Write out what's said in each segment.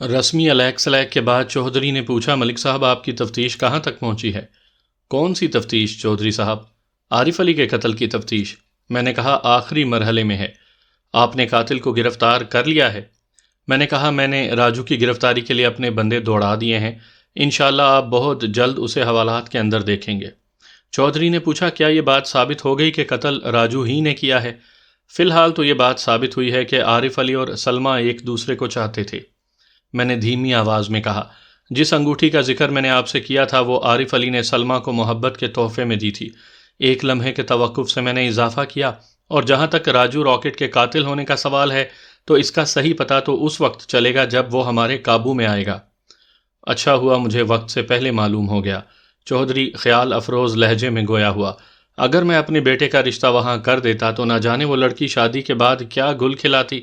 رسمی الیک سلیک کے بعد چودھری نے پوچھا، ملک صاحب آپ کی تفتیش کہاں تک پہنچی ہے؟ کون سی تفتیش چودھری صاحب؟ عارف علی کے قتل کی تفتیش۔ میں نے کہا آخری مرحلے میں ہے۔ آپ نے قاتل کو گرفتار کر لیا ہے؟ میں نے کہا میں نے راجو کی گرفتاری کے لیے اپنے بندے دوڑا دیے ہیں، انشاءاللہ آپ بہت جلد اسے حوالات کے اندر دیکھیں گے۔ چودھری نے پوچھا کیا یہ بات ثابت ہو گئی کہ قتل راجو ہی نے کیا ہے؟ فی الحال تو یہ بات ثابت ہوئی ہے کہ عارف علی اور سلمہ ایک دوسرے کو چاہتے تھے۔ میں نے دھیمی آواز میں کہا، جس انگوٹھی کا ذکر میں نے آپ سے کیا تھا وہ عارف علی نے سلمہ کو محبت کے تحفے میں دی تھی۔ ایک لمحے کے توقف سے میں نے اضافہ کیا، اور جہاں تک راجو راکٹ کے قاتل ہونے کا سوال ہے تو اس کا صحیح پتہ تو اس وقت چلے گا جب وہ ہمارے قابو میں آئے گا۔ اچھا ہوا مجھے وقت سے پہلے معلوم ہو گیا، چودھری خیال افروز لہجے میں گویا ہوا۔ اگر میں اپنے بیٹے کا رشتہ وہاں کر دیتا تو نہ جانے وہ لڑکی شادی کے بعد کیا گل کھلاتی۔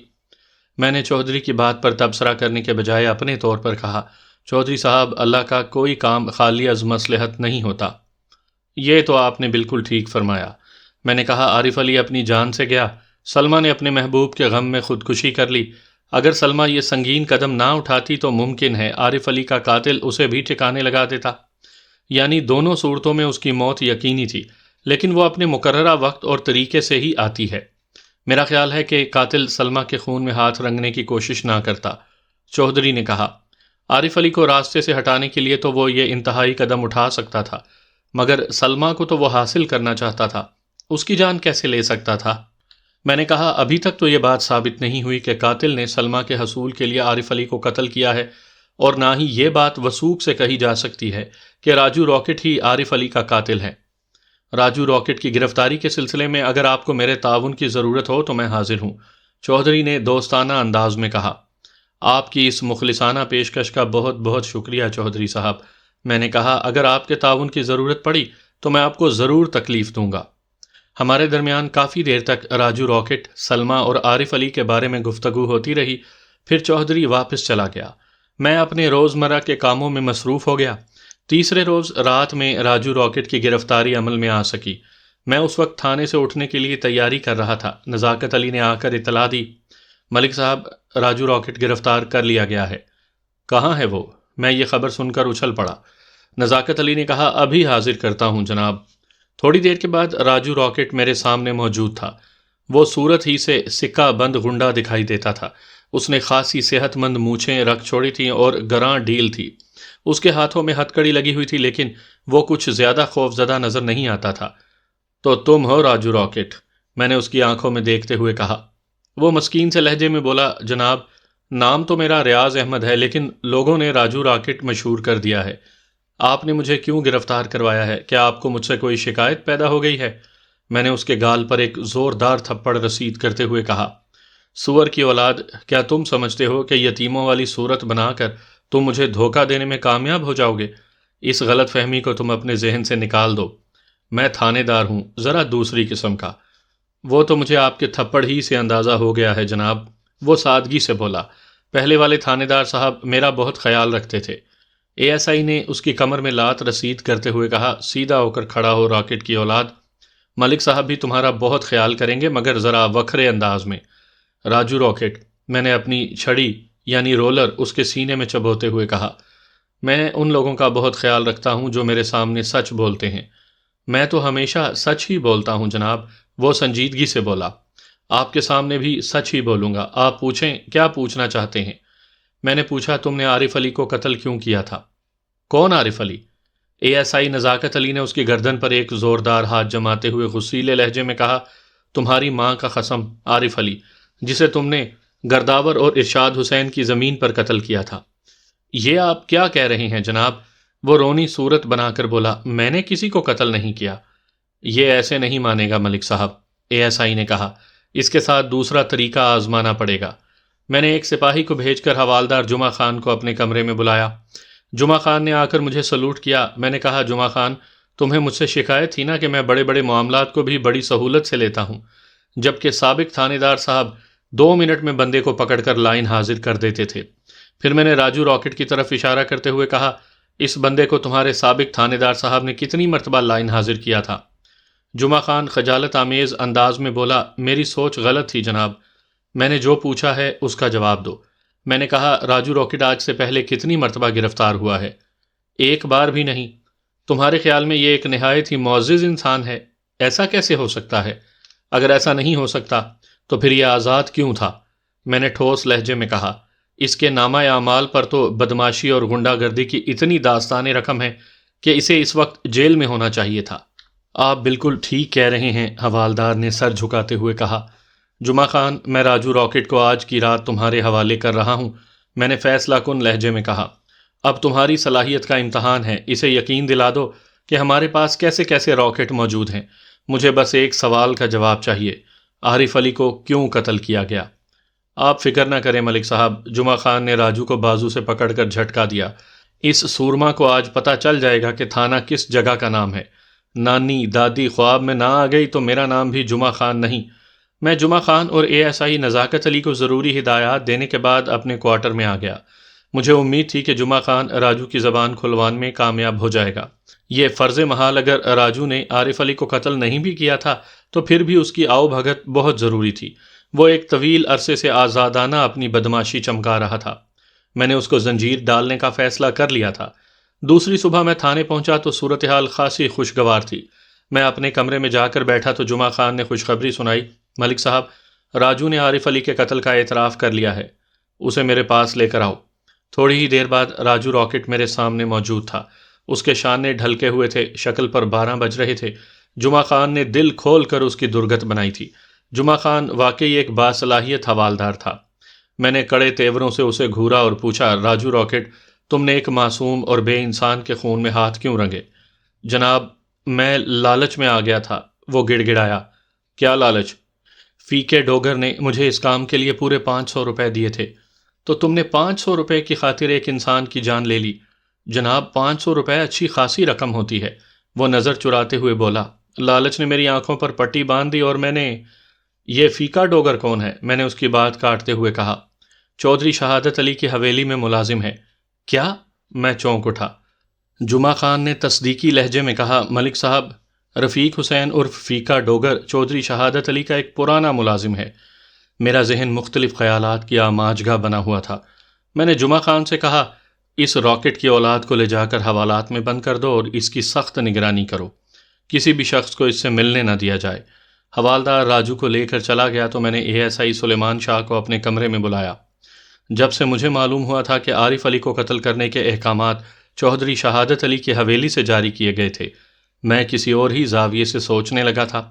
میں نے چودھری کی بات پر تبصرہ کرنے کے بجائے اپنے طور پر کہا، چودھری صاحب اللہ کا کوئی کام خالی از مصلحت نہیں ہوتا۔ یہ تو آپ نے بالکل ٹھیک فرمایا۔ میں نے کہا عارف علی اپنی جان سے گیا، سلمہ نے اپنے محبوب کے غم میں خودکشی کر لی۔ اگر سلمہ یہ سنگین قدم نہ اٹھاتی تو ممکن ہے عارف علی کا قاتل اسے بھی ٹھکانے لگا دیتا۔ یعنی دونوں صورتوں میں اس کی موت یقینی تھی، لیکن وہ اپنے مقررہ وقت اور طریقے سے ہی آتی ہے۔ میرا خیال ہے کہ قاتل سلمہ کے خون میں ہاتھ رنگنے کی کوشش نہ کرتا۔ چودھری نے کہا، عارف علی کو راستے سے ہٹانے کے لیے تو وہ یہ انتہائی قدم اٹھا سکتا تھا، مگر سلمہ کو تو وہ حاصل کرنا چاہتا تھا، اس کی جان کیسے لے سکتا تھا؟ میں نے کہا ابھی تک تو یہ بات ثابت نہیں ہوئی کہ قاتل نے سلمہ کے حصول کے لیے عارف علی کو قتل کیا ہے، اور نہ ہی یہ بات وثوق سے کہی جا سکتی ہے کہ راجو راکٹ ہی عارف علی کا قاتل ہے۔ راجو راکٹ کی گرفتاری کے سلسلے میں اگر آپ کو میرے تعاون کی ضرورت ہو تو میں حاضر ہوں، چودھری نے دوستانہ انداز میں کہا۔ آپ کی اس مخلصانہ پیشکش کا بہت بہت شکریہ چودھری صاحب۔ میں نے کہا اگر آپ کے تعاون کی ضرورت پڑی تو میں آپ کو ضرور تکلیف دوں گا۔ ہمارے درمیان کافی دیر تک راجو راکٹ، سلمہ اور عارف علی کے بارے میں گفتگو ہوتی رہی، پھر چودھری واپس چلا گیا۔ میں اپنے روزمرہ کے کاموں میں مصروف ہو گیا۔ تیسرے روز رات میں راجو راکٹ کی گرفتاری عمل میں آ سکی۔ میں اس وقت تھانے سے اٹھنے کے لیے تیاری کر رہا تھا، نزاکت علی نے آ کر اطلاع دی، ملک صاحب راجو راکٹ گرفتار کر لیا گیا ہے۔ کہاں ہے وہ؟ میں یہ خبر سن کر اچھل پڑا۔ نزاکت علی نے کہا ابھی حاضر کرتا ہوں جناب۔ تھوڑی دیر کے بعد راجو راکٹ میرے سامنے موجود تھا۔ وہ صورت ہی سے سکہ بند غنڈہ دکھائی دیتا تھا۔ اس نے خاصی صحت مند مونچھیں رکھ چھوڑی تھیں اور گراں ڈھیل تھی۔ اس کے ہاتھوں میں ہتھ کڑی لگی ہوئی تھی، لیکن وہ کچھ زیادہ خوف زدہ نظر نہیں آتا تھا۔ تو تم ہو راجو راکٹ؟ میں نے اس کی آنکھوں میں دیکھتے ہوئے کہا۔ وہ مسکین سے لہجے میں بولا، جناب نام تو میرا ریاض احمد ہے، لیکن لوگوں نے راجو راکٹ مشہور کر دیا ہے۔ آپ نے مجھے کیوں گرفتار کروایا ہے؟ کیا آپ کو مجھ سے کوئی شکایت پیدا ہو گئی ہے؟ میں نے اس کے گال پر ایک زوردار تھپڑ رسید کرتے ہوئے کہا، سور کی اولاد، کیا تم سمجھتے ہو کہ یتیموں والی صورت بنا کر تم مجھے دھوکہ دینے میں کامیاب ہو جاؤ گے؟ اس غلط فہمی کو تم اپنے ذہن سے نکال دو۔ میں تھانے دار ہوں، ذرا دوسری قسم کا۔ وہ تو مجھے آپ کے تھپڑ ہی سے اندازہ ہو گیا ہے جناب، وہ سادگی سے بولا۔ پہلے والے تھانے دار صاحب میرا بہت خیال رکھتے تھے۔ اے ایس آئی نے اس کی کمر میں لات رسید کرتے ہوئے کہا، سیدھا ہو کر کھڑا ہو راکٹ کی اولاد، ملک صاحب بھی تمہارا بہت خیال کریں گے، مگر ذرا وکھرے انداز میں۔ راجو راکٹ، میں نے اپنی چھڑی یعنی رولر اس کے سینے میں چبوتے ہوئے کہا، میں ان لوگوں کا بہت خیال رکھتا ہوں جو میرے سامنے سچ بولتے ہیں۔ میں تو ہمیشہ سچ ہی بولتا ہوں جناب، وہ سنجیدگی سے بولا۔ آپ کے سامنے بھی سچ ہی بولوں گا، آپ پوچھیں کیا پوچھنا چاہتے ہیں؟ میں نے پوچھا تم نے عارف علی کو قتل کیوں کیا تھا؟ کون عارف علی؟ اے ایس آئی نزاکت علی نے اس کی گردن پر ایک زوردار ہاتھ جماتے ہوئے غصیلے لہجے میں کہا، تمہاری ماں کا قسم، عارف علی، جسے تم نے گرداور اور ارشاد حسین کی زمین پر قتل کیا تھا۔ یہ آپ کیا کہہ رہے ہیں جناب؟ وہ رونی صورت بنا کر بولا، میں نے کسی کو قتل نہیں کیا۔ یہ ایسے نہیں مانے گا ملک صاحب، اے ایس آئی نے کہا، اس کے ساتھ دوسرا طریقہ آزمانا پڑے گا۔ میں نے ایک سپاہی کو بھیج کر حوالدار جمعہ خان کو اپنے کمرے میں بلایا۔ جمعہ خان نے آ کر مجھے سلوٹ کیا۔ میں نے کہا، جمعہ خان، تمہیں مجھ سے شکایت تھی نا کہ میں بڑے بڑے معاملات کو بھی بڑی سہولت سے لیتا ہوں، جبکہ سابق تھانے دار صاحب 2 منٹ میں بندے کو پکڑ کر لائن حاضر کر دیتے تھے۔ پھر میں نے راجو راکٹ کی طرف اشارہ کرتے ہوئے کہا، اس بندے کو تمہارے سابق تھانے دار صاحب نے کتنی مرتبہ لائن حاضر کیا تھا؟ جمعہ خان خجالت آمیز انداز میں بولا، میری سوچ غلط تھی جناب، میں نے جو پوچھا ہے اس کا جواب دو۔ میں نے کہا راجو راکٹ آج سے پہلے کتنی مرتبہ گرفتار ہوا ہے؟ ایک بار بھی نہیں۔ تمہارے خیال میں یہ ایک نہایت ہی معزز انسان ہے؟ ایسا کیسے ہو سکتا ہے؟ اگر ایسا نہیں ہو سکتا تو پھر یہ آزاد کیوں تھا؟ میں نے ٹھوس لہجے میں کہا۔ اس کے نامہ اعمال پر تو بدماشی اور غنڈہ گردی کی اتنی داستان رقم ہے کہ اسے اس وقت جیل میں ہونا چاہیے تھا۔ آپ بالکل ٹھیک کہہ رہے ہیں، حوالدار نے سر جھکاتے ہوئے کہا۔ جمعہ خان، میں راجو راکٹ کو آج کی رات تمہارے حوالے کر رہا ہوں، میں نے فیصلہ کن لہجے میں کہا۔ اب تمہاری صلاحیت کا امتحان ہے، اسے یقین دلا دو کہ ہمارے پاس کیسے کیسے راکٹ موجود ہیں۔ مجھے بس ایک سوال کا جواب چاہیے، عارف علی کو کیوں قتل کیا گیا؟ آپ فکر نہ کریں ملک صاحب، جمعہ خان نے راجو کو بازو سے پکڑ کر جھٹکا دیا۔ اس سورما کو آج پتہ چل جائے گا کہ تھانہ کس جگہ کا نام ہے۔ نانی دادی خواب میں نہ آ گئی تو میرا نام بھی جمعہ خان نہیں۔ میں جمعہ خان اور ASI نزاکت علی کو ضروری ہدایات دینے کے بعد اپنے کوارٹر میں آ گیا۔ مجھے امید تھی کہ جمعہ خان راجو کی زبان کھلوانے میں کامیاب ہو جائے گا۔ یہ فرض محال اگر راجو نے عارف علی کو قتل نہیں بھی کیا تھا تو پھر بھی اس کی آؤ بھگت بہت ضروری تھی۔ وہ ایک طویل عرصے سے آزادانہ اپنی بدماشی چمکا رہا تھا۔ میں نے اس کو زنجیر ڈالنے کا فیصلہ کر لیا تھا۔ دوسری صبح میں تھانے پہنچا تو صورتحال خاصی خوشگوار تھی۔ میں اپنے کمرے میں جا کر بیٹھا تو جمعہ خان نے خوشخبری سنائی، ملک صاحب، راجو نے عارف علی کے قتل کا اعتراف کر لیا ہے، اسے میرے پاس لے کر آؤ۔ تھوڑی ہی دیر بعد راجو راکٹ میرے سامنے موجود تھا۔ اس کے شانے ڈھلکے ہوئے تھے، شکل پر 12 بج رہے تھے۔ جمعہ خان نے دل کھول کر اس کی درگت بنائی تھی۔ جمعہ خان واقعی ایک باصلاحیت حوالدار تھا۔ میں نے کڑے تیوروں سے اسے گھورا اور پوچھا، راجو راکٹ، تم نے ایک معصوم اور بے انسان کے خون میں ہاتھ کیوں رنگے؟ جناب، میں لالچ میں آ گیا تھا، وہ گڑ گڑایا۔ کیا لالچ؟ فی کے ڈوگر نے مجھے اس کام کے لیے پورے 500 روپے دیے تھے، تو تم نے 500 روپے کی خاطر ایک انسان کی جان لے لی؟ جناب، 500 روپے اچھی خاصی رقم ہوتی ہے، وہ نظر چراتے ہوئے بولا۔ لالچ نے میری آنکھوں پر پٹی باندھ دی اور میں نے… یہ فیکا ڈوگر کون ہے؟ میں نے اس کی بات کاٹتے ہوئے کہا۔ چودھری شہادت علی کی حویلی میں ملازم ہے۔ کیا؟ میں چونک اٹھا۔ جمعہ خان نے تصدیقی لہجے میں کہا، ملک صاحب، رفیق حسین عرف فیکا ڈوگر چودھری شہادت علی کا ایک پرانا ملازم ہے۔ میرا ذہن مختلف خیالات کی آماجگاہ بنا ہوا تھا۔ میں نے جمعہ خان سے کہا، اس راکٹ کی اولاد کو لے جا کر حوالات میں بند کر دو اور اس کی سخت نگرانی کرو، کسی بھی شخص کو اس سے ملنے نہ دیا جائے۔ حوالدار راجو کو لے کر چلا گیا تو میں نے ASI سلیمان شاہ کو اپنے کمرے میں بلایا۔ جب سے مجھے معلوم ہوا تھا کہ عارف علی کو قتل کرنے کے احکامات چودھری شہادت علی کی حویلی سے جاری کیے گئے تھے، میں کسی اور ہی زاویے سے سوچنے لگا تھا۔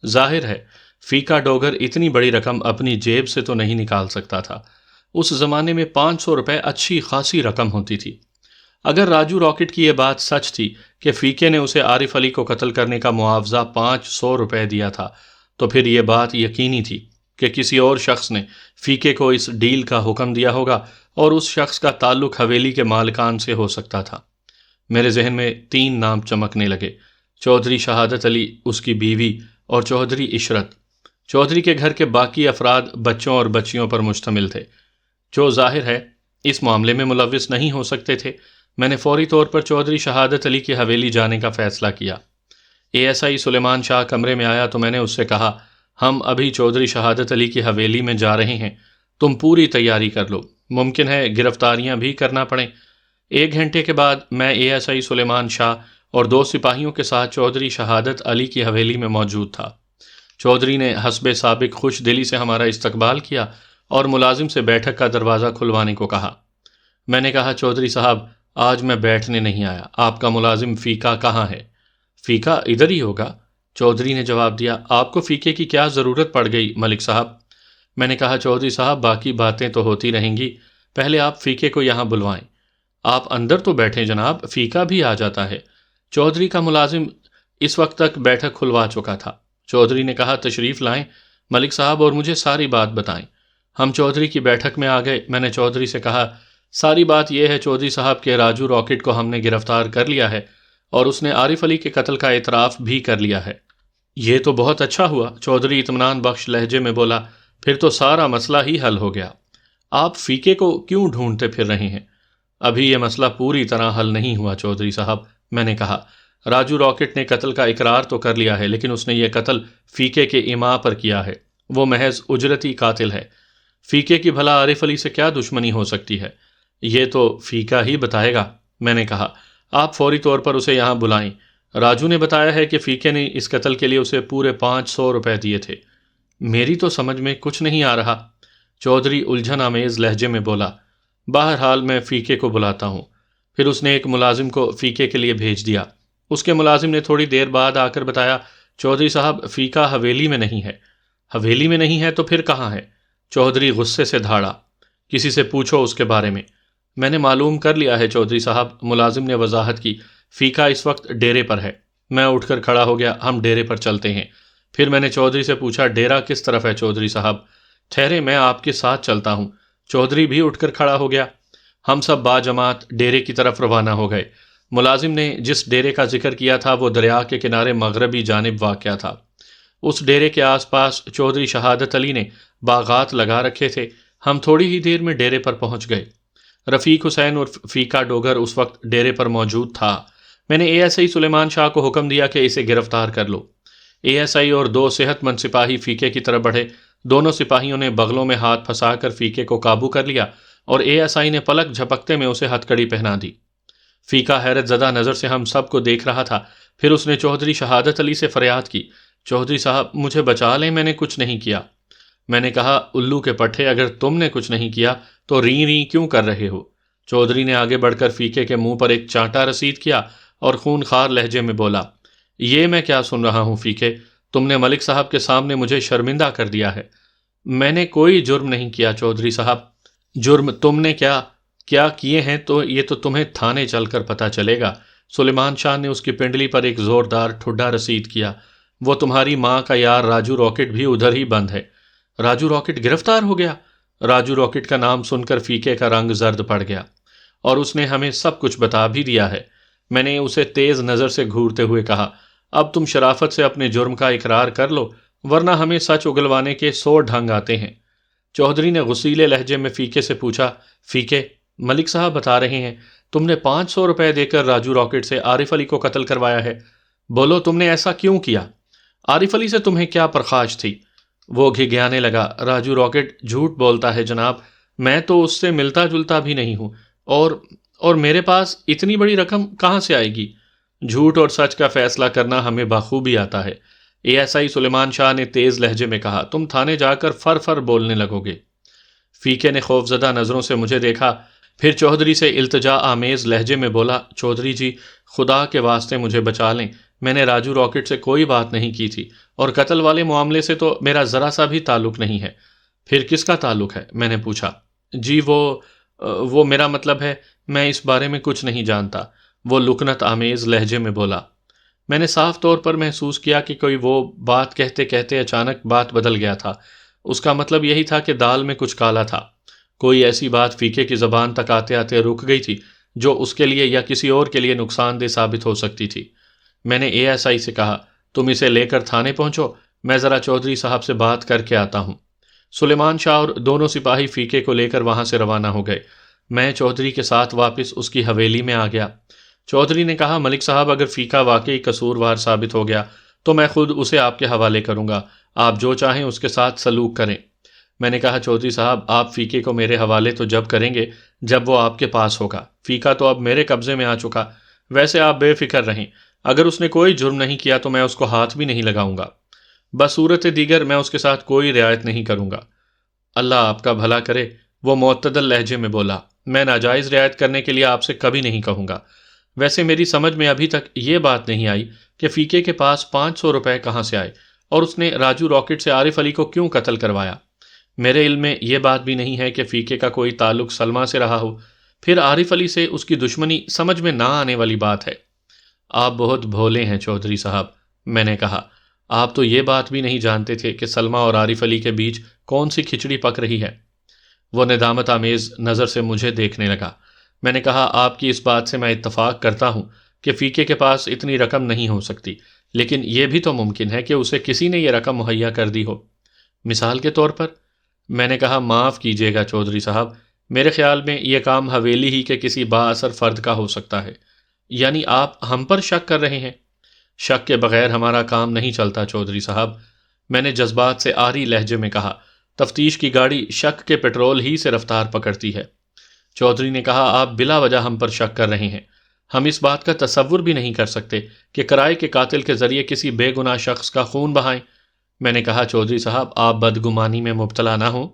ظاہر ہے فیکا ڈوگر اتنی بڑی رقم اپنی جیب سے تو نہیں نکال سکتا تھا۔ اس زمانے میں 500 روپے اچھی خاصی رقم ہوتی تھی۔ اگر راجو راکٹ کی یہ بات سچ تھی کہ فیکے نے اسے عارف علی کو قتل کرنے کا معاوضہ 500 روپے دیا تھا، تو پھر یہ بات یقینی تھی کہ کسی اور شخص نے فیکے کو اس ڈیل کا حکم دیا ہوگا اور اس شخص کا تعلق حویلی کے مالکان سے ہو سکتا تھا۔ میرے ذہن میں 3 نام چمکنے لگے، چودھری شہادت علی، اس کی بیوی اور چودھری عشرت۔ چودھری کے گھر کے باقی افراد بچوں اور بچیوں پر مشتمل تھے، جو ظاہر ہے اس معاملے میں ملوث نہیں ہو سکتے تھے۔ میں نے فوری طور پر چودھری شہادت علی کی حویلی جانے کا فیصلہ کیا۔ ASI سلیمان شاہ کمرے میں آیا تو میں نے اس سے کہا، ہم ابھی چودھری شہادت علی کی حویلی میں جا رہے ہیں، تم پوری تیاری کر لو، ممکن ہے گرفتاریاں بھی کرنا پڑیں۔ 1 گھنٹے کے بعد میں ASI سلیمان شاہ اور 2 سپاہیوں کے ساتھ چودھری شہادت علی کی حویلی میں موجود تھا۔ چودھری نے حسب سابق خوش دلی سے ہمارا استقبال کیا اور ملازم سے بیٹھک کا دروازہ کھلوانے کو کہا۔ میں نے کہا، چودھری صاحب، آج میں بیٹھنے نہیں آیا، آپ کا ملازم فیکا کہاں ہے؟ فیکا ادھر ہی ہوگا، چودھری نے جواب دیا۔ آپ کو فیکے کی کیا ضرورت پڑ گئی ملک صاحب؟ میں نے کہا، چودھری صاحب، باقی باتیں تو ہوتی رہیں گی، پہلے آپ فیکے کو یہاں بلوائیں۔ آپ اندر تو بیٹھیں جناب، فیکا بھی آ جاتا ہے۔ چودھری کا ملازم اس وقت تک بیٹھک کھلوا چکا تھا۔ چودھری نے کہا، تشریف لائیں ملک صاحب اور مجھے ساری بات بتائیں۔ ہم چودھری کی بیٹھک میں آ گئے۔ میں نے چودھری سے کہا، ساری بات یہ ہے چودھری صاحب کہ راجو راکٹ کو ہم نے گرفتار کر لیا ہے اور اس نے عارف علی کے قتل کا اعتراف بھی کر لیا ہے۔ یہ تو بہت اچھا ہوا، چودھری اطمینان بخش لہجے میں بولا، پھر تو سارا مسئلہ ہی حل ہو گیا۔ آپ فیکے کو کیوں ڈھونڈتے پھر رہے ہیں؟ ابھی یہ مسئلہ پوری طرح حل نہیں ہوا چودھری صاحب، میں نے کہا۔ راجو راکٹ نے قتل کا اقرار تو کر لیا ہے، لیکن اس نے یہ قتل فیکے کے ایما پر کیا ہے، وہ محض اجرتی قاتل ہے۔ فیکے کی بھلا عارف علی سے کیا دشمنی ہو سکتی ہے؟ یہ تو فیکا ہی بتائے گا، میں نے کہا۔ آپ فوری طور پر اسے یہاں بلائیں۔ راجو نے بتایا ہے کہ فیکے نے اس قتل کے لیے اسے پورے 500 روپے دیے تھے۔ میری تو سمجھ میں کچھ نہیں آ رہا، چودھری الجھن آمیز لہجے میں بولا۔ بہرحال میں فیکے کو بلاتا ہوں۔ پھر اس نے ایک ملازم کو فیکے کے لیے بھیج دیا۔ اس کے ملازم نے تھوڑی دیر بعد آ کر بتایا، چودھری صاحب فیکا حویلی میں نہیں ہے۔ حویلی میں نہیں ہے تو پھر کہاں ہے؟ چودھری غصے سے دھاڑا۔ کسی سے پوچھو اس کے بارے میں نے معلوم کر لیا ہے چودھری صاحب، ملازم نے وضاحت کی۔ فیکا اس وقت ڈیرے پر ہے۔ میں اٹھ کر کھڑا ہو گیا، ہم ڈیرے پر چلتے ہیں۔ پھر میں نے چودھری سے پوچھا، ڈیرا کس طرف ہے چودھری صاحب؟ ٹھہرے، میں آپ کے ساتھ چلتا ہوں۔ چودھری بھی اٹھ کر کھڑا ہو گیا۔ ہم سب باجماعت ڈیرے کی طرف روانہ ہو گئے۔ ملازم نے جس ڈیرے کا ذکر کیا تھا وہ دریا کے کنارے مغربی جانب واقع تھا۔ اس ڈیرے کے آس پاس چودھری شہادت علی نے باغات لگا رکھے تھے۔ ہم تھوڑی ہی دیر میں ڈیرے پر پہنچ گئے۔ رفیق حسین اور فیکا ڈوگر اس وقت ڈیرے پر موجود تھا۔ میں نے اے ایس آئی سلیمان شاہ کو حکم دیا کہ اسے گرفتار کر لو۔ اے ایس آئی اور 2 صحت مند سپاہی فیکے کی طرف بڑھے۔ دونوں سپاہیوں نے بغلوں میں ہاتھ پھنسا کر فیکے کو قابو کر لیا اور اے ایس آئی نے پلک جھپکتے میں اسے ہتھ کڑی پہنا دی۔ فیکا حیرت زدہ نظر سے ہم سب کو دیکھ رہا تھا۔ پھر اس نے چودھری شہادت علی سے فریاد کی، چودھری صاحب مجھے بچا لیں، میں نے کچھ نہیں کیا۔ میں نے کہا، الو کے پٹھے، اگر تم نے کچھ نہیں کیا تو ری ری کیوں کر رہے ہو؟ چودھری نے آگے بڑھ کر فیکے کے منہ پر ایک چانٹا رسید کیا اور خونخوار لہجے میں بولا، یہ میں کیا سن رہا ہوں فیکے؟ تم نے ملک صاحب کے سامنے مجھے شرمندہ کر دیا ہے۔ میں نے کوئی جرم نہیں کیا چودھری صاحب۔ جرم تم نے کیا کیے ہیں تو یہ تو تمہیں تھانے چل کر پتہ چلے گا۔ سلیمان شاہ نے اس کی پنڈلی پر ایک زوردار ٹھڈا رسید کیا۔ وہ تمہاری ماں کا یار راجو راکٹ بھی ادھر ہی بند ہے۔ راجو راکٹ گرفتار ہو گیا؟ راجو راکٹ کا نام سن کر فیکے کا رنگ زرد پڑ گیا، اور اس نے ہمیں سب کچھ بتا بھی دیا ہے۔ میں نے اسے تیز نظر سے گھورتے ہوئے کہا، اب تم شرافت سے اپنے جرم کا اقرار کر لو، ورنہ ہمیں سچ اگلوانے کے 100 ڈھنگ آتے ہیں۔ چودھری نے غصیلے لہجے میں فیکے سے پوچھا، فیکے، ملک صاحب بتا رہے ہیں تم نے 500 روپے دے کر راجو راکٹ سے عارف علی کو قتل کروایا ہے۔ بولو تم نے ایسا کیوں کیا؟ عارف علی سے تمہیں کیا پرخاش تھی؟ وہ گھگیانے لگا، راجو راکٹ جھوٹ بولتا ہے جناب، میں تو اس سے ملتا جلتا بھی نہیں ہوں، اور میرے پاس اتنی بڑی رقم کہاں سے آئے گی؟ جھوٹ اور سچ کا فیصلہ کرنا ہمیں بخوبی آتا ہے، اے ایس آئی سلیمان شاہ نے تیز لہجے میں کہا۔ تم تھانے جا کر فر فر بولنے لگو گے۔ فیکے نے خوفزدہ نظروں سے مجھے دیکھا، پھر چودھری سے التجا آمیز لہجے میں بولا، چودھری جی خدا کے واسطے مجھے بچا لیں، میں نے راجو راکٹ سے کوئی بات نہیں کی تھی، اور قتل والے معاملے سے تو میرا ذرا سا بھی تعلق نہیں ہے۔ پھر کس کا تعلق ہے؟ میں نے پوچھا۔ جی وہ میرا مطلب ہے میں اس بارے میں کچھ نہیں جانتا، وہ لکنت آمیز لہجے میں بولا۔ میں نے صاف طور پر محسوس کیا کہ کوئی وہ بات کہتے کہتے اچانک بات بدل گیا تھا۔ اس کا مطلب یہی تھا کہ دال میں کچھ کالا تھا۔ کوئی ایسی بات فیکے کی زبان تک آتے آتے رک گئی تھی جو اس کے لیے یا کسی اور کے لیے نقصان دہ ثابت ہو سکتی تھی۔ میں نے اے ایس آئی سے کہا، تم اسے لے کر تھانے پہنچو، میں ذرا چودھری صاحب سے بات کر کے آتا ہوں۔ سلیمان شاہ اور دونوں سپاہی فیکے کو لے کر وہاں سے روانہ ہو گئے۔ میں چودھری کے ساتھ واپس اس کی حویلی میں آ گیا۔ چودھری نے کہا، ملک صاحب اگر فیکا واقعی قصوروار ثابت ہو گیا تو میں خود اسے آپ کے حوالے کروں گا، آپ جو چاہیں اس کے ساتھ سلوک کریں۔ میں نے کہا، چودھری صاحب آپ فیکے کو میرے حوالے تو جب کریں گے جب وہ آپ کے پاس ہوگا، فیکا تو اب میرے قبضے میں آ چکا۔ ویسے آپ بے فکر رہیں، اگر اس نے کوئی جرم نہیں کیا تو میں اس کو ہاتھ بھی نہیں لگاؤں گا، بصورت دیگر میں اس کے ساتھ کوئی رعایت نہیں کروں گا۔ اللہ آپ کا بھلا کرے، وہ معتدل لہجے میں بولا، میں ناجائز رعایت کرنے کے لیے آپ سے کبھی نہیں کہوں گا۔ ویسے میری سمجھ میں ابھی تک یہ بات نہیں آئی کہ فیکے کے پاس 500 روپے کہاں سے آئے اور اس نے راجو راکٹ سے عارف علی کو کیوں قتل کروایا۔ میرے علم میں یہ بات بھی نہیں ہے کہ فیکے کا کوئی تعلق سلمہ سے رہا ہو، پھر عارف علی سے اس کی دشمنی سمجھ میں نہ آنے والی بات ہے۔ آپ بہت بھولے ہیں چودھری صاحب، میں نے کہا، آپ تو یہ بات بھی نہیں جانتے تھے کہ سلمہ اور عارف علی کے بیچ کون سی کھچڑی پک رہی ہے۔ وہ ندامت آمیز نظر سے مجھے دیکھنے لگا۔ میں نے کہا، آپ کی اس بات سے میں اتفاق کرتا ہوں کہ فیکے کے پاس اتنی رقم نہیں ہو سکتی، لیکن یہ بھی تو ممکن ہے کہ اسے کسی نے یہ رقم مہیا کر دی ہو۔ مثال کے طور پر؟ میں نے کہا، معاف کیجیے گا چودھری صاحب، میرے خیال میں یہ کام حویلی ہی کے کسی با اثر فرد کا ہو سکتا ہے۔ یعنی آپ ہم پر شک کر رہے ہیں؟ شک کے بغیر ہمارا کام نہیں چلتا چودھری صاحب، میں نے جذبات سے عاری لہجے میں کہا۔ تفتیش کی گاڑی شک کے پیٹرول ہی سے رفتار پکڑتی ہے۔ چودھری نے کہا، آپ بلا وجہ ہم پر شک کر رہے ہیں۔ ہم اس بات کا تصور بھی نہیں کر سکتے کہ کرائے کے قاتل کے ذریعے کسی بے گناہ شخص کا خون بہائیں۔ میں نے کہا، چودھری صاحب آپ بدگمانی میں مبتلا نہ ہوں،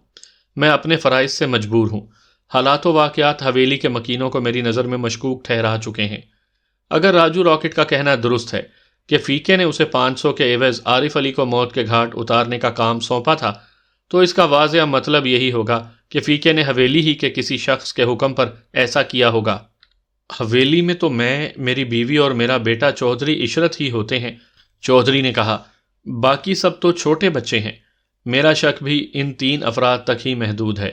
میں اپنے فرائض سے مجبور ہوں۔ حالات و واقعات حویلی کے مکینوں کو میری نظر میں مشکوک ٹھہرا چکے ہیں۔ اگر راجو راکٹ کا کہنا درست ہے کہ فیکے نے اسے 500 کے عوض عارف علی کو موت کے گھاٹ اتارنے کا کام سونپا تھا، تو اس کا واضح مطلب یہی ہوگا کہ فیکے نے حویلی ہی کے کسی شخص کے حکم پر ایسا کیا ہوگا۔ حویلی میں تو میں، میری بیوی اور میرا بیٹا چودھری عشرت ہی ہوتے ہیں، چودھری نے کہا، باقی سب تو چھوٹے بچے ہیں۔ میرا شک بھی ان 3 افراد تک ہی محدود ہے۔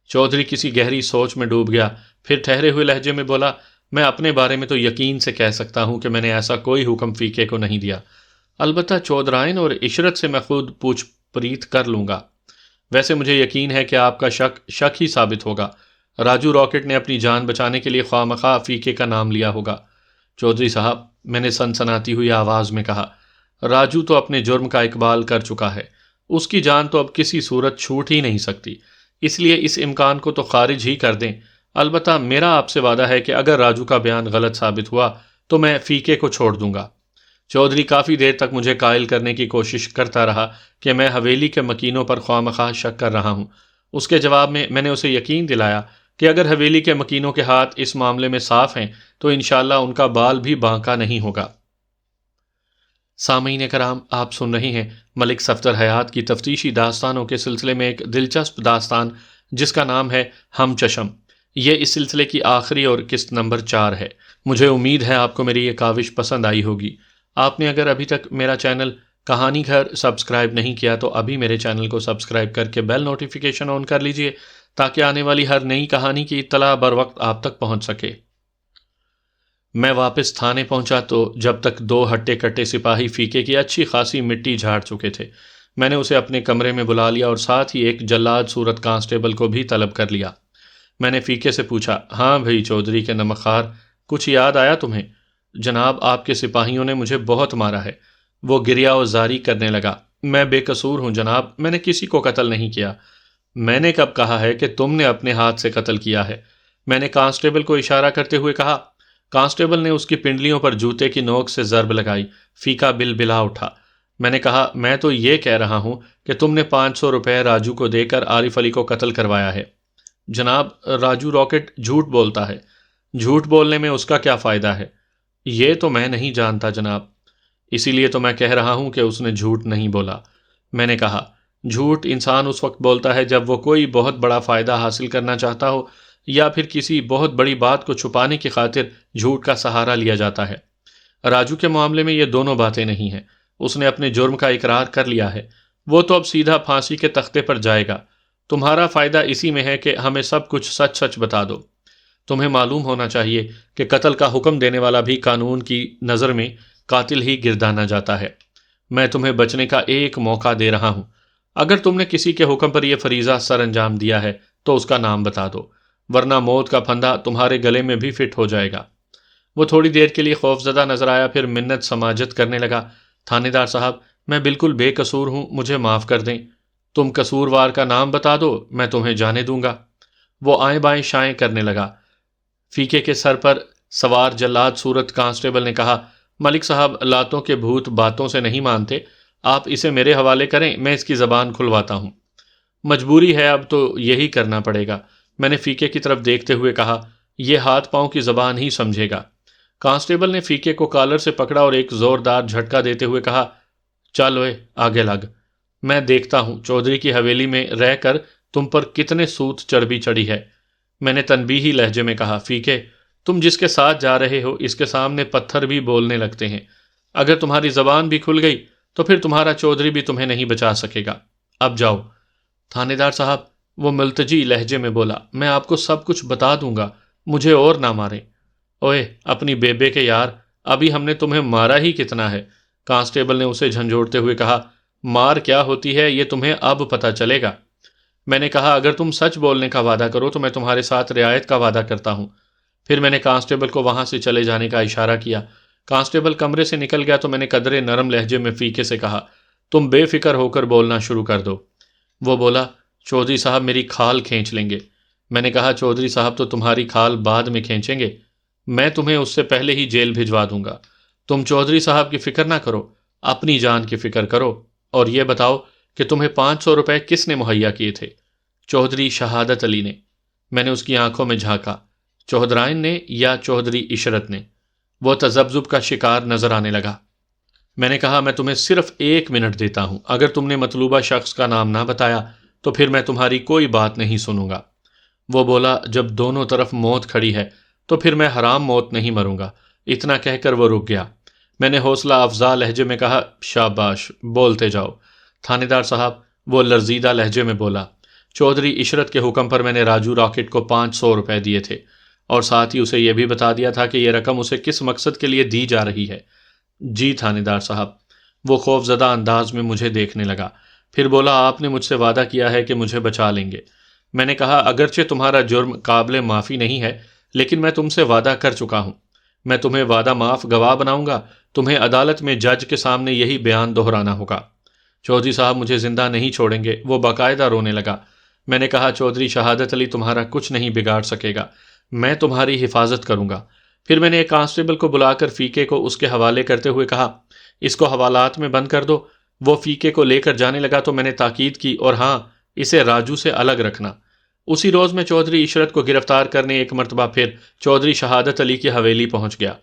چودھری کسی گہری سوچ میں ڈوب گیا، پھر ٹھہرے ہوئے لہجے میں بولا، میں اپنے بارے میں تو یقین سے کہہ سکتا ہوں کہ میں نے ایسا کوئی حکم فیکے کو نہیں دیا۔ البتہ چودھرائن اور عشرت سے میں خود پوچھ پریت کر لوں گا۔ ویسے مجھے یقین ہے کہ آپ کا شک ہی ثابت ہوگا۔ راجو راکٹ نے اپنی جان بچانے کے لیے خواہ مخواہ فیکے کا نام لیا ہوگا۔ چودھری صاحب، میں نے سنسناتی ہوئی آواز میں کہا، راجو تو اپنے جرم کا اقبال کر چکا ہے، اس کی جان تو اب کسی صورت چھوٹ ہی نہیں سکتی، اس لیے اس امکان کو تو خارج ہی کر دیں۔ البتہ میرا آپ سے وعدہ ہے کہ اگر راجو کا بیان غلط ثابت ہوا تو میں فیکے کو چھوڑ دوں گا۔ چودھری کافی دیر تک مجھے قائل کرنے کی کوشش کرتا رہا کہ میں حویلی کے مکینوں پر خواہ مخواہ شک کر رہا ہوں۔ اس کے جواب میں نے اسے یقین دلایا کہ اگر حویلی کے مکینوں کے ہاتھ اس معاملے میں صاف ہیں تو انشاءاللہ ان کا بال بھی بانکا نہیں ہوگا۔ سامعین کرام، آپ سن رہے ہیں ملک صفدر حیات کی تفتیشی داستانوں کے سلسلے میں ایک دلچسپ داستان جس کا نام ہے ہم چشم۔ یہ اس سلسلے کی آخری اور قسط نمبر 4 ہے۔ مجھے امید ہے آپ کو میری یہ کاوش پسند آئی ہوگی۔ آپ نے اگر ابھی تک میرا چینل کہانی گھر سبسکرائب نہیں کیا تو ابھی میرے چینل کو سبسکرائب کر کے بیل نوٹیفیکیشن آن کر لیجئے تاکہ آنے والی ہر نئی کہانی کی اطلاع بر وقت آپ تک پہنچ سکے۔ میں واپس تھانے پہنچا تو جب تک 2 ہٹے کٹے سپاہی فیکے کی اچھی خاصی مٹی جھاڑ چکے تھے۔ میں نے اسے اپنے کمرے میں بلا لیا اور ساتھ ہی ایک جلاد صورت کانسٹیبل کو بھی طلب کر لیا۔ میں نے فیکے سے پوچھا، ہاں بھئی چودھری کے نمکخوار، کچھ یاد آیا تمہیں؟ جناب، آپ کے سپاہیوں نے مجھے بہت مارا ہے۔ وہ گریہ و زاری کرنے لگا۔ میں بے قصور ہوں جناب، میں نے کسی کو قتل نہیں کیا۔ میں نے کب کہا ہے کہ تم نے اپنے ہاتھ سے قتل کیا ہے؟ میں نے کانسٹیبل کو اشارہ کرتے ہوئے کہا۔ کانسٹیبل نے اس کی پنڈلیوں پر جوتے کی نوک سے ضرب لگائی۔ فیکا بل بلا اٹھا۔ میں نے کہا، میں تو یہ کہہ رہا ہوں کہ تم نے 500 روپے راجو کو دے کر عارف علی کو قتل کروایا ہے۔ جناب، راجو راکٹ جھوٹ بولتا ہے۔ جھوٹ بولنے میں اس کا کیا فائدہ ہے؟ یہ تو میں نہیں جانتا جناب، اسی لیے تو میں کہہ رہا ہوں کہ اس نے جھوٹ نہیں بولا۔ میں نے کہا، جھوٹ انسان اس وقت بولتا ہے جب وہ کوئی بہت بڑا فائدہ حاصل کرنا چاہتا ہو یا پھر کسی بہت بڑی بات کو چھپانے کی خاطر جھوٹ کا سہارا لیا جاتا ہے۔ راجو کے معاملے میں یہ دونوں باتیں نہیں ہیں۔ اس نے اپنے جرم کا اقرار کر لیا ہے، وہ تو اب سیدھا پھانسی کے تختے پر جائے گا۔ تمہارا فائدہ اسی میں ہے کہ ہمیں سب کچھ سچ سچ بتا دو۔ تمہیں معلوم ہونا چاہیے کہ قتل کا حکم دینے والا بھی قانون کی نظر میں قاتل ہی گردانا جاتا ہے۔ میں تمہیں بچنے کا ایک موقع دے رہا ہوں۔ اگر تم نے کسی کے حکم پر یہ فریضہ سر انجام دیا ہے تو اس کا نام بتا دو، ورنہ موت کا پھندا تمہارے گلے میں بھی فٹ ہو جائے گا۔ وہ تھوڑی دیر کے لیے خوفزدہ نظر آیا، پھر منت سماجت کرنے لگا، تھانے دار صاحب، میں بالکل بے قصور ہوں، مجھے معاف کر دیں۔ تم قصوروار کا نام بتا دو، میں تمہیں جانے دوں گا۔ وہ آئیں بائیں شائیں کرنے لگا۔ فیکے کے سر پر سوار جلاد صورت کانسٹیبل نے کہا، ملک صاحب، لاتوں کے بھوت باتوں سے نہیں مانتے، آپ اسے میرے حوالے کریں، میں اس کی زبان کھلواتا ہوں۔ مجبوری ہے، اب تو یہی کرنا پڑے گا۔ میں نے فیکے کی طرف دیکھتے ہوئے کہا، یہ ہاتھ پاؤں کی زبان ہی سمجھے گا۔ کانسٹیبل نے فیکے کو کالر سے پکڑا اور ایک زوردار جھٹکا دیتے ہوئے کہا، چل اوئے آگے لگ، میں دیکھتا ہوں چودھری کی حویلی میں رہ کر تم پر کتنے سوت چربی چڑھی ہے۔ میں نے تنبیہی لہجے میں کہا، فیکے، تم جس کے ساتھ جا رہے ہو اس کے سامنے پتھر بھی بولنے لگتے ہیں۔ اگر تمہاری زبان بھی کھل گئی تو پھر تمہارا چودھری بھی تمہیں نہیں بچا سکے گا۔ اب جاؤ۔ تھانے دار صاحب، وہ ملتجی لہجے میں بولا، میں آپ کو سب کچھ بتا دوں گا، مجھے اور نہ ماریں۔ اوئے اپنی بیبے کے یار، ابھی ہم نے تمہیں مارا ہی کتنا ہے؟ کانسٹیبل نے اسے جھنجھوڑتے ہوئے کہا، مار کیا ہوتی ہے یہ تمہیں اب پتہ چلے گا۔ میں نے کہا، اگر تم سچ بولنے کا وعدہ کرو تو میں تمہارے ساتھ رعایت کا وعدہ کرتا ہوں۔ پھر میں نے کانسٹیبل کو وہاں سے چلے جانے کا اشارہ کیا۔ کانسٹیبل کمرے سے نکل گیا تو میں نے قدرے نرم لہجے میں فیکے سے کہا، تم بے فکر ہو کر بولنا شروع کر دو۔ وہ بولا، چودھری صاحب میری کھال کھینچ لیں گے۔ میں نے کہا، چودھری صاحب تو تمہاری کھال بعد میں کھینچیں گے، میں تمہیں اس سے پہلے ہی جیل بھجوا دوں گا۔ تم چودھری صاحب کی فکر نہ کرو، اپنی جان کی فکر کرو، اور یہ بتاؤ کہ تمہیں 500 روپے کس نے مہیا کیے تھے؟ چودھری شہادت علی نے۔ میں نے اس کی آنکھوں میں جھانکا۔ چودھرائن نے یا چودھری عشرت نے؟ وہ تذبذب کا شکار نظر آنے لگا۔ میں نے کہا، میں تمہیں صرف 1 منٹ دیتا ہوں، اگر تم نے مطلوبہ شخص کا نام نہ بتایا تو پھر میں تمہاری کوئی بات نہیں سنوں گا۔ وہ بولا، جب دونوں طرف موت کھڑی ہے تو پھر میں حرام موت نہیں مروں گا۔ اتنا کہہ کر وہ رک گیا۔ میں نے حوصلہ افزا لہجے میں کہا، شاباش، بولتے جاؤ تھانے دار صاحب۔ وہ لرزیدہ لہجے میں بولا، چودھری عشرت کے حکم پر میں نے راجو راکٹ کو 500 روپے دیے تھے، اور ساتھ ہی اسے یہ بھی بتا دیا تھا کہ یہ رقم اسے کس مقصد کے لیے دی جا رہی ہے۔ جی تھانے دار صاحب۔ وہ خوف زدہ انداز میں مجھے دیکھنے لگا، پھر بولا، آپ نے مجھ سے وعدہ کیا ہے کہ مجھے بچا لیں گے۔ میں نے کہا، اگرچہ تمہارا جرم قابل معافی نہیں ہے، لیکن میں تم سے وعدہ کر چکا ہوں، میں تمہیں وعدہ معاف گواہ بناؤں گا، تمہیں عدالت میں جج کے سامنے یہی بیان دہرانا ہوگا۔ چودھری صاحب مجھے زندہ نہیں چھوڑیں گے۔ وہ باقاعدہ رونے لگا۔ میں نے کہا، چودھری شہادت علی تمہارا کچھ نہیں بگاڑ سکے گا، میں تمہاری حفاظت کروں گا۔ پھر میں نے ایک کانسٹیبل کو بلا کر فیقے کو اس کے حوالے کرتے ہوئے کہا، اس کو حوالات میں بند کر دو۔ وہ فیقے کو لے کر جانے لگا تو میں نے تاکید کی، اور ہاں، اسے راجو سے الگ رکھنا۔ اسی روز میں چودھری عشرت کو گرفتار کرنے ایک مرتبہ پھر چودھری شہادت علی کی حویلی پہنچ گیا۔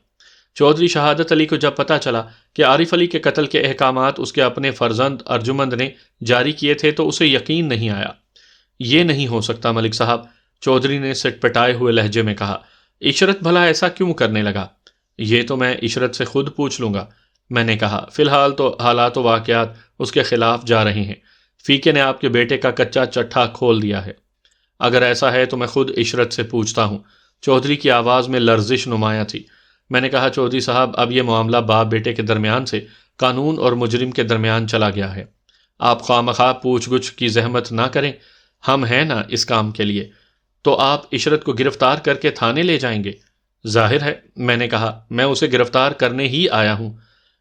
چودھری شہادت علی کو جب پتہ چلا کہ عارف علی کے قتل کے احکامات اس کے اپنے فرزند ارجمند نے جاری کیے تھے تو اسے یقین نہیں آیا۔ یہ نہیں ہو سکتا ملک صاحب، چودھری نے سٹ پٹائے ہوئے لہجے میں کہا۔ عشرت بھلا ایسا کیوں کرنے لگا؟ یہ تو میں عشرت سے خود پوچھ لوں گا۔ میں نے کہا، فی الحال تو حالات و واقعات اس کے خلاف جا رہے ہیں۔ فیقے نے آپ کے بیٹے کا کچا چٹھا کھول دیا ہے۔ اگر ایسا ہے تو میں خود عشرت سے پوچھتا ہوں۔ چودھری کی آواز میں لرزش نمایاں تھی۔ میں نے کہا، چودھری صاحب، اب یہ معاملہ باپ بیٹے کے درمیان سے قانون اور مجرم کے درمیان چلا گیا ہے۔ آپ خواہ مخواہ پوچھ گچھ کی زحمت نہ کریں، ہم ہیں نا اس کام کے لیے۔ تو آپ عشرت کو گرفتار کر کے تھانے لے جائیں گے؟ ظاہر ہے، میں نے کہا، میں اسے گرفتار کرنے ہی آیا ہوں۔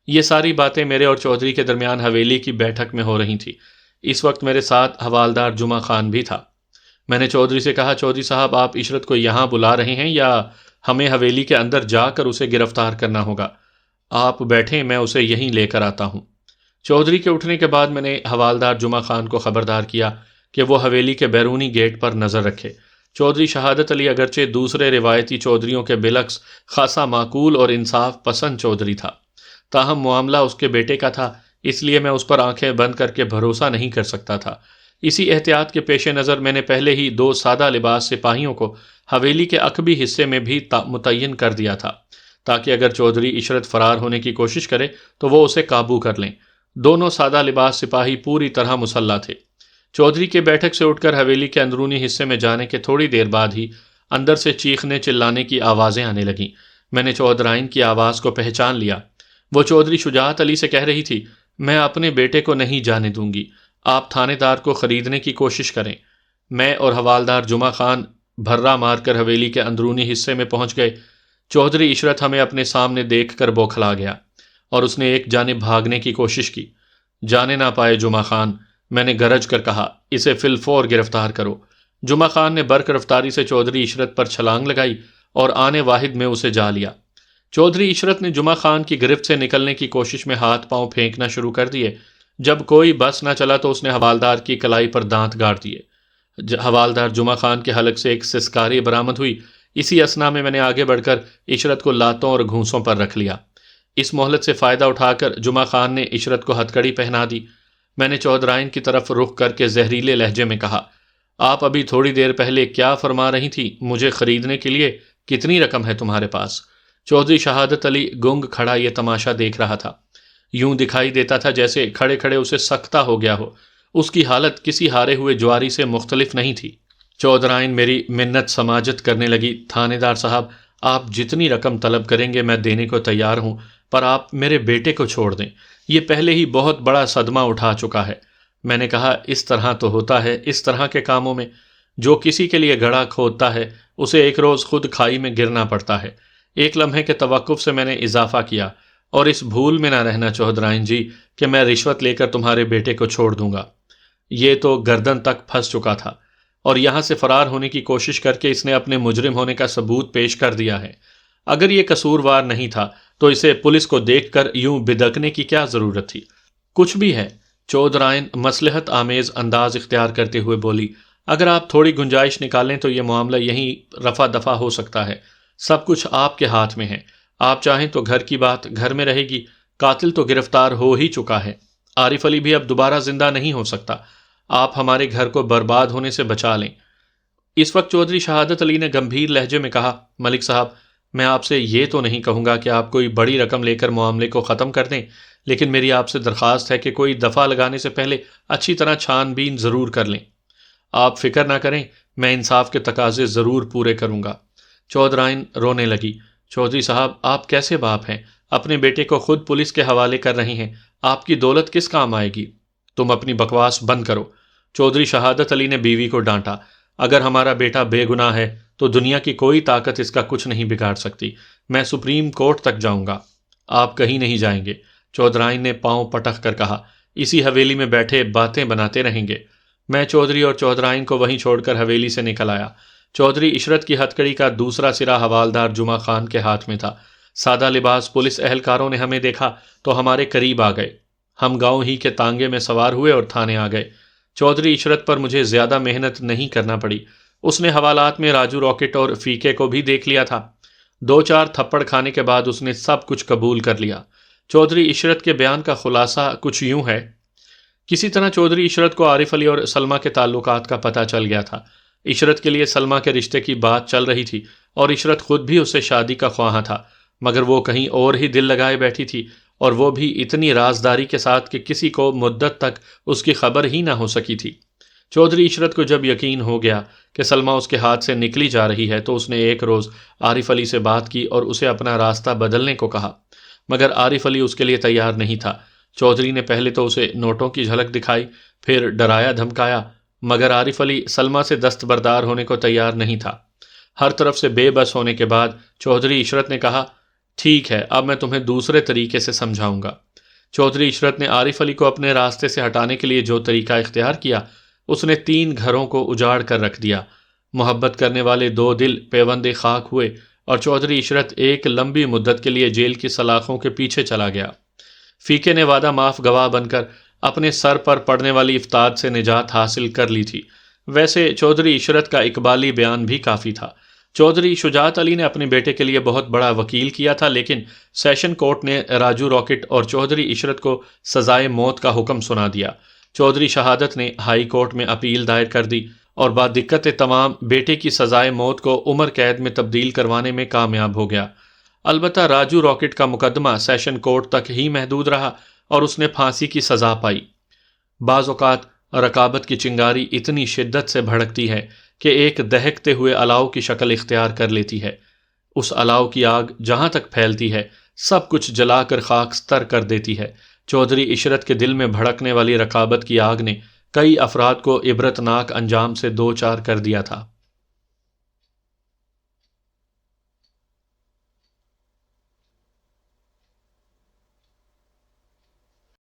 یہ ساری باتیں میرے اور چودھری کے درمیان حویلی کی بیٹھک میں ہو رہی تھی۔ اس وقت میرے ساتھ حوالدار جمعہ خان بھی تھا۔ میں نے چودھری سے کہا، چودھری صاحب، آپ عشرت کو یہاں بلا رہے ہیں یا ہمیں حویلی کے اندر جا کر اسے گرفتار کرنا ہوگا؟ آپ بیٹھیں، میں اسے یہیں لے کر آتا ہوں۔ چودھری کے اٹھنے کے بعد میں نے حوالدار جمعہ خان کو خبردار کیا کہ وہ حویلی کے بیرونی گیٹ پر نظر رکھے۔ چودھری شہادت علی اگرچہ دوسرے روایتی چودھریوں کے بالعکس خاصا معقول اور انصاف پسند چودھری تھا، تاہم معاملہ اس کے بیٹے کا تھا، اس لیے میں اس پر آنکھیں بند کر کے بھروسہ نہیں کر سکتا تھا۔ اسی احتیاط کے پیش نظر میں نے پہلے ہی 2 سادہ لباس سپاہیوں کو حویلی کے عقبی حصے میں بھی متعین کر دیا تھا، تاکہ اگر چودھری عشرت فرار ہونے کی کوشش کرے تو وہ اسے قابو کر لیں۔ دونوں سادہ لباس سپاہی پوری طرح مسلح تھے۔ چودھری کے بیٹھک سے اٹھ کر حویلی کے اندرونی حصے میں جانے کے تھوڑی دیر بعد ہی اندر سے چیخنے چلانے کی آوازیں آنے لگیں۔ میں نے چودھرائن کی آواز کو پہچان لیا۔ وہ چودھری شجاعت علی سے کہہ رہی تھی، میں اپنے بیٹے کو نہیں جانے دوں گی، آپ تھانے دار کو خریدنے کی کوشش کریں۔ میں اور حوالدار جمعہ خان بھرا مار کر حویلی کے اندرونی حصے میں پہنچ گئے۔ چودھری عشرت ہمیں اپنے سامنے دیکھ کر بوکھلا گیا اور اس نے ایک جانب بھاگنے کی کوشش کی۔ جانے نہ پائے جمعہ خان، میں نے گرج کر کہا، اسے فی الفور گرفتار کرو۔ جمعہ خان نے برق رفتاری سے چودھری عشرت پر چھلانگ لگائی اور آنے واحد میں اسے جا لیا۔ چودھری عشرت نے جمعہ خان کی گرفت سے نکلنے کی کوشش میں ہاتھ پاؤں پھینکنا شروع کر دیے۔ جب کوئی بس نہ چلا تو اس نے حوالدار کی کلائی پر دانت گاڑ دیے۔ حوالدار جمعہ خان کے حلق سے ایک سسکاری برآمد ہوئی۔ اسی اثنا میں نے آگے بڑھ کر عشرت کو لاتوں اور گھونسوں پر رکھ لیا۔ اس مہلت سے فائدہ اٹھا کر جمعہ خان نے عشرت کو ہتھکڑی پہنا دی۔ میں نے چودھرائن کی طرف رخ کر کے زہریلے لہجے میں کہا، آپ ابھی تھوڑی دیر پہلے کیا فرما رہی تھی؟ مجھے خریدنے کے لیے کتنی رقم ہے تمہارے پاس؟ چودھری شہادت علی گنگ کھڑا یہ تماشا دیکھ رہا تھا۔ یوں دکھائی دیتا تھا جیسے کھڑے کھڑے اسے سکتہ ہو گیا ہو۔ اس کی حالت کسی ہارے ہوئے جواری سے مختلف نہیں تھی۔ چودھرائن میری منت سماجت کرنے لگی، تھانے دار صاحب، آپ جتنی رقم طلب کریں گے میں دینے کو تیار ہوں، پر آپ میرے بیٹے کو چھوڑ دیں، یہ پہلے ہی بہت بڑا صدمہ اٹھا چکا ہے۔ میں نے کہا، اس طرح تو ہوتا ہے اس طرح کے کاموں میں، جو کسی کے لیے گڑھا کھودتا ہے اسے ایک روز خود کھائی میں گرنا پڑتا ہے۔ ایک لمحے کے توقف سے میں نے اضافہ کیا، اور اس بھول میں نہ رہنا چودھرائن جی کہ میں رشوت لے کر تمہارے بیٹے کو چھوڑ دوں گا۔ یہ تو گردن تک پھنس چکا تھا اور یہاں سے فرار ہونے کی کوشش کر کے اس نے اپنے مجرم ہونے کا ثبوت پیش کر دیا ہے۔ اگر یہ قصوروار نہیں تھا تو اسے پولیس کو دیکھ کر یوں بدکنے کی کیا ضرورت تھی؟ کچھ بھی ہے، چودھرائن مصلحت آمیز انداز اختیار کرتے ہوئے بولی، اگر آپ تھوڑی گنجائش نکالیں تو یہ معاملہ یہیں رفع دفع ہو سکتا ہے۔ سب کچھ آپ کے ہاتھ میں ہے، آپ چاہیں تو گھر کی بات گھر میں رہے گی، قاتل تو گرفتار ہو ہی چکا ہے، عارف علی بھی اب دوبارہ زندہ نہیں ہو سکتا، آپ ہمارے گھر کو برباد ہونے سے بچا لیں۔ اس وقت چودھری شہادت علی نے گمبھیر لہجے میں کہا، ملک صاحب، میں آپ سے یہ تو نہیں کہوں گا کہ آپ کوئی بڑی رقم لے کر معاملے کو ختم کر دیں، لیکن میری آپ سے درخواست ہے کہ کوئی دفعہ لگانے سے پہلے اچھی طرح چھان بین ضرور کر لیں۔ آپ فکر نہ کریں، میں انصاف کے تقاضے ضرور پورے کروں گا۔ چودھرائن رونے لگی، چودھری صاحب، آپ کیسے باپ ہیں؟ اپنے بیٹے کو خود پولیس کے حوالے کر رہے ہیں، آپ کی دولت کس کام آئے گی؟ تم اپنی بکواس بند کرو۔ چودھری شہادت علی نے بیوی کو ڈانٹا، اگر ہمارا بیٹا بے گناہ ہے تو دنیا کی کوئی طاقت اس کا کچھ نہیں بگاڑ سکتی، میں سپریم کورٹ تک جاؤں گا۔ آپ کہیں نہیں جائیں گے، چودھرائن نے پاؤں پٹک کر کہا، اسی حویلی میں بیٹھے باتیں بناتے رہیں گے۔ میں چودھری اور چودھرائن کو وہیں چھوڑ کر حویلی سے نکل آیا۔ چودھری عشرت کی ہتکڑی کا دوسرا سرا حوالدار جمعہ خان کے ہاتھ میں تھا۔ سادہ لباس پولیس اہلکاروں نے ہمیں دیکھا تو ہمارے قریب آ گئے، ہم گاؤں ہی کے تانگے میں سوار ہوئے اور تھانے آ گئے۔ چودھری عشرت پر مجھے زیادہ محنت نہیں کرنا پڑی، اس نے حوالات میں راجو راکٹ اور فیکے کو بھی دیکھ لیا تھا۔ 2-4 تھپڑ کھانے کے بعد اس نے سب کچھ قبول کر لیا۔ چودھری عشرت کے بیان کا خلاصہ کچھ یوں ہے، کسی طرح چودھری عشرت کو عارف علی اور سلمہ کے تعلقات کا پتہ چل گیا تھا۔ عشرت کے لیے سلمہ کے رشتے کی بات چل رہی تھی اور عشرت خود بھی اسے شادی کا خواہاں تھا، مگر وہ کہیں اور ہی دل لگائے بیٹھی تھی، اور وہ بھی اتنی رازداری کے ساتھ کہ کسی کو مدت تک اس کی خبر ہی نہ ہو سکی تھی۔ چودھری عشرت کو جب یقین ہو گیا کہ سلمہ اس کے ہاتھ سے نکلی جا رہی ہے تو اس نے ایک روز عارف علی سے بات کی اور اسے اپنا راستہ بدلنے کو کہا، مگر عارف علی اس کے لیے تیار نہیں تھا۔ چودھری نے پہلے تو اسے نوٹوں کی جھلک دکھائی، پھر ڈرایا دھمکایا، مگر عارف علی سلمہ سے دستبردار ہونے کو تیار نہیں تھا۔ ہر طرف سے بے بس ہونے کے بعد چودھری عشرت نے کہا، ٹھیک ہے، اب میں تمہیں دوسرے طریقے سے سمجھاؤں گا۔ چودھری عشرت نے عارف علی کو اپنے راستے سے ہٹانے کے لیے جو طریقہ اختیار کیا، اس نے 3 گھروں کو اجاڑ کر رکھ دیا۔ محبت کرنے والے 2 دل پیوند خاک ہوئے اور چودھری عشرت ایک لمبی مدت کے لیے جیل کی سلاخوں کے پیچھے چلا گیا۔ فیکے نے وعدہ معاف گواہ بن کر اپنے سر پر پڑنے والی افتاد سے نجات حاصل کر لی تھی۔ ویسے چودھری عشرت کا اقبالی بیان بھی کافی تھا۔ چودھری شجاعت علی نے اپنے بیٹے کے لیے بہت بڑا وکیل کیا تھا، لیکن سیشن کورٹ نے راجو راکٹ اور چودھری عشرت کو سزائے موت کا حکم سنا دیا۔ چودھری شہادت نے ہائی کورٹ میں اپیل دائر کر دی اور بادقت تمام بیٹے کی سزائے موت کو عمر قید میں تبدیل کروانے میں کامیاب ہو گیا۔ البتہ راجو راکٹ کا مقدمہ سیشن کورٹ تک ہی محدود رہا اور اس نے پھانسی کی سزا پائی۔ بعض اوقات رقابت کی چنگاری اتنی شدت سے بھڑکتی ہے کہ ایک دہکتے ہوئے الاؤ کی شکل اختیار کر لیتی ہے۔ اس الاؤ کی آگ جہاں تک پھیلتی ہے سب کچھ جلا کر خاکستر کر دیتی ہے۔ چودھری عشرت کے دل میں بھڑکنے والی رقابت کی آگ نے کئی افراد کو عبرتناک انجام سے دوچار کر دیا تھا۔